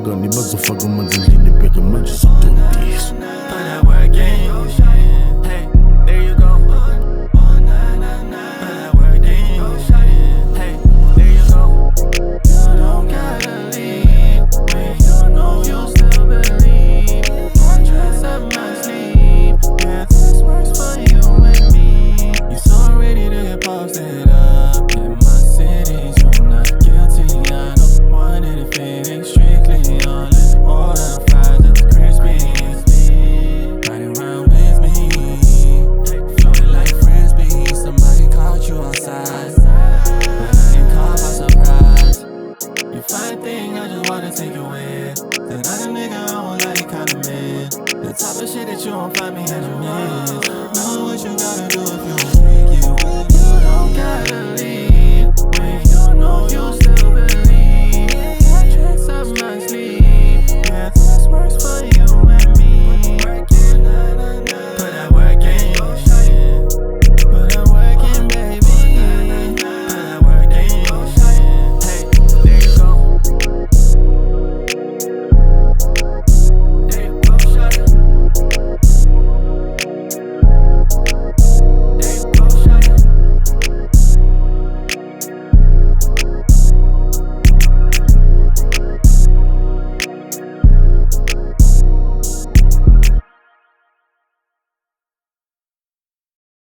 mangani bazofaka amanzi endlini bheke manje sodombisi. Put that work in. Hey, there you go. Put that work in. Hey, there you go. You don't gotta leave when you know you still believe. Trix up my sleeve. Yeah, this works for you and me. You so ready to get posted up in my cities. You're not guilty. I don't want it if it ain't strictly on this order. Fries and crispy. Riding around with me, floating like frisbee. Somebody caught you outside, but I ain't caught by surprise. You fine thing, I just wanna take you in. Then I the nigga I don't like kind of man. The type of shit that you won't find me as you miss. Know what you gotta do if you wanna make it with. You don't gotta